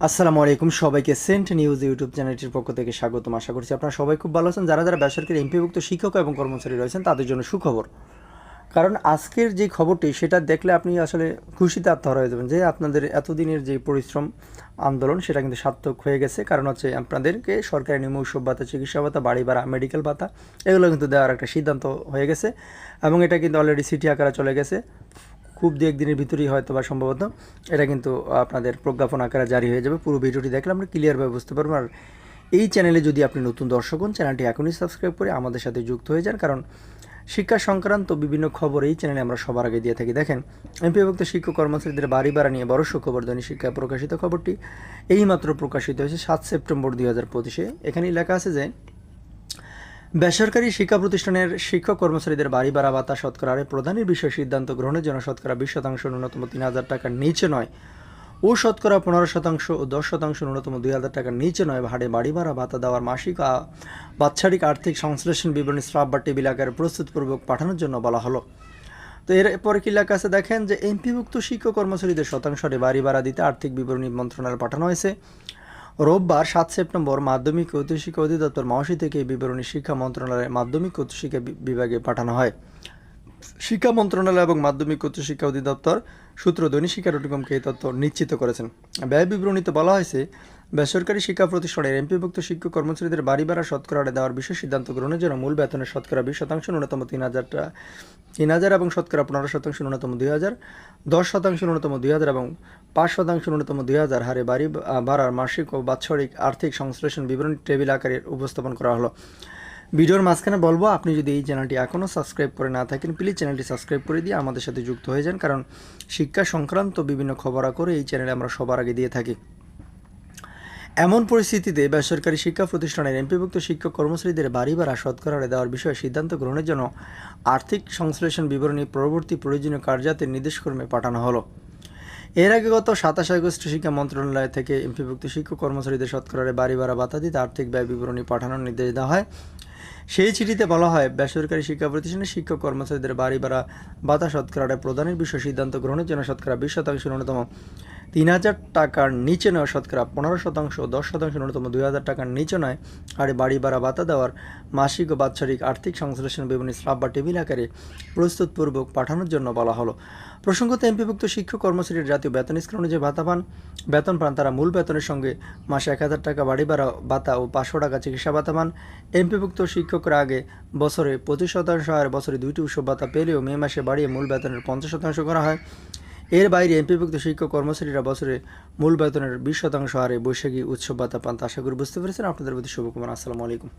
আসসালামু আলাইকুম সবাইকে সেন্ট নিউজ ইউটিউব চ্যানেলটির পক্ষ থেকে স্বাগতম। আশা করছি আপনারা সবাই খুব ভালো আছেন। যারা যারা বেসরকারি এমপিভুক্ত শিক্ষক এবং কর্মচারী রয়েছেন তাদের জন্য সুখবর। কারণ আজকের যে খবরটি সেটা দেখলে আপনি আসলে খুশিতে আত্মহারা হয়ে যাবেন যে আপনাদের এতদিনের যে পরিশ্রম আন্দোলন সেটা কিন্তু সার্থক হয়ে গেছে। কারণ হচ্ছে আপনাদেরকে সরকারি নিম্ন উৎসব ভাতা, চিকিৎসা ভাতা, বাড়ি ভাড়া, মেডিকেল ভাতা এগুলো কিন্তু দেওয়ার একটা সিদ্ধান্ত হয়ে গেছে এবং এটা কিন্তু অলরেডি সিটি আকারে চলে গেছে। খুব দু একদিনের ভিতরেই হয়তো বা সম্ভবত এটা কিন্তু আপনাদের প্রজ্ঞাপন আকারে জারি হয়ে যাবে। পুরো ভিডিওটি দেখলে আমরা ক্লিয়ারভাবে বুঝতে পারবো। আর এই চ্যানেলে যদি আপনি নতুন দর্শক হন, চ্যানেলটি এখনই সাবস্ক্রাইব করে আমাদের সাথে যুক্ত হয়ে যান, কারণ শিক্ষা সংক্রান্ত বিভিন্ন খবর এই চ্যানেলে আমরা সবার আগে দিয়ে থাকি। দেখেন, এমপিভুক্ত শিক্ষক কর্মচারীদের বাড়ি ভাড়া নিয়ে বড় সুখবর। দৈনিক শিক্ষায় প্রকাশিত খবরটি এইমাত্র প্রকাশিত হয়েছে 7 সেপ্টেম্বর 2025। এখানেই লেখা আছে যে বেসরকারি শিক্ষা প্রতিষ্ঠানের শিক্ষক কর্মচারীদের বাড়ি ভাড়া ভাতা শতকরা হারে প্রদানের বিষয়ে সিদ্ধান্ত গ্রহণের জন্য শতকরা 20% ন্যূনতম 3,000 টাকার নিচে নয় ও শতকরা 15% ও 10% ন্যূনতম 2,000 টাকার নিচে নয় হারে বাড়ি ভাড়া ভাতা দেওয়ার মাসিক বাৎসরিক আর্থিক সংশ্লেষণ বিবরণী স্ল্যাব বা টেবিল আকারে প্রস্তুতপূর্বক পাঠানোর জন্য বলা হলো। তো এরপরে কি লেখা আছে দেখেন যে এমপিভুক্ত শিক্ষক কর্মচারীদের শতাংশ হারে বাড়ি ভাড়া দিতে আর্থিক বিবরণী মন্ত্রণালয়ে পাঠানো হয়েছে। রোববার 7 সেপ্টেম্বর মাধ্যমিক ও উচ্চশিক্ষা অধিদপ্তর মহাশী থেকে এই বিবরণী শিক্ষা মন্ত্রণালয়ের মাধ্যমিক ও উচ্চশিক্ষা বিভাগে পাঠানো হয়। শিক্ষা মন্ত্রণালয় এবং মাধ্যমিক উচ্চশিক্ষা অধিদপ্তর সূত্র দৈনিক শিক্ষা ডটকমকে এই তথ্য নিশ্চিত করেছেন। ব্যয় বিবরণীতে বলা হয়েছে, বেসরকারি শিক্ষা প্রতিষ্ঠানের এমপিভুক্ত শিক্ষক কর্মচারীদের বাড়ি ভাড়া শতকরা হারে দেওয়ার বিশেষ সিদ্ধান্ত গ্রহণের জন্য মূল বেতনের শতকরা 20% ন্যূনতম 3,000 এবং শতকরা 15% ন্যূনতম 2,000, 10% ন্যূনতম 2,000 এবং 5% ন্যূনতম 2,000 হারে বাড়ি ভাড়ার মাসিক ও বাৎসরিক আর্থিক সংশ্লেষণ বিবরণী টেবিল আকারে উপস্থাপন করা হলো। ভিডিওর মাঝখানে বলবো, আপনি যদি এই চ্যানেলটি এখনও সাবস্ক্রাইব করে না থাকেন প্লিজ চ্যানেলটি সাবস্ক্রাইব করে দিয়ে আমাদের সাথে যুক্ত হয়ে যান, কারণ শিক্ষা সংক্রান্ত বিভিন্ন খবরাখবর এই চ্যানেলে আমরা সবার আগে দিয়ে থাকি। এমন পরিস্থিতিতে বেসরকারি শিক্ষা প্রতিষ্ঠানের এমপিভুক্ত শিক্ষক কর্মচারীদের বাড়ি ভাড়া শতকরা হারে দেওয়ার বিষয়ে সিদ্ধান্ত গ্রহণের জন্য আর্থিক সংশ্লেষণ বিবরণী পরবর্তী প্রয়োজনীয় কার্যাতে নির্দেশক্রমে পাঠানো হলো। এর আগে গত 27 আগস্ট শিক্ষা মন্ত্রণালয় থেকে এমপিভুক্ত শিক্ষক কর্মচারীদের শতকরা হারে বাড়ি ভাড়া ভাতা দিতে আর্থিক ব্যয় বিবরণী পাঠানোর নির্দেশ দেওয়া হয়। সেই চিঠিতে বলা হয়, বেসরকারি শিক্ষা প্রতিষ্ঠানের শিক্ষক কর্মচারীদের বাড়ি ভাড়া ভাতা শতকরা হারে প্রদানের বিষয়ে সিদ্ধান্ত গ্রহণের জন্য শতকরা 20% ন্যূনতম 3,000 টাকার নিচে নয় শতকরা 15% ও 10% ন্যূনতম 2,000 টাকার নিচে নয় হারে বাড়ি ভাড়া ভাতা দেওয়ার মাসিক ও বাৎসরিক আর্থিক সংশ্লেষণ বিবরণী স্ল্যাব বা টেবিল আকারে প্রস্তুতপূর্বক পাঠানোর জন্য বলা হলো। প্রসঙ্গত, এমপিভুক্ত শিক্ষক কর্মচারীর জাতীয় বেতন স্কেল অনুযায়ী বেতন পান তারা মূল বেতনের সঙ্গে মাসে 1,000 টাকা বাড়ি ভাড়া ভাতা ও 500 টাকা চিকিৎসা ভাতা পান। এমপিভুক্ত শিক্ষকরা আগে বছরে 25% হারে বছরে 2টি উৎসব ভাতা পেলেও মে মাসে বাড়িয়ে মূল বেতনের 50% করা হয়। এর বাইরে এমপিভুক্ত শিক্ষক কর্মচারীরা বছরে মূল বেতনের 20% হারে বৈশাখী উৎসব ভাতা পান। আশা করি বুঝতে পেরেছেন। আপনাদের প্রতি শুভকামনা। আসসালামু আলাইকুম।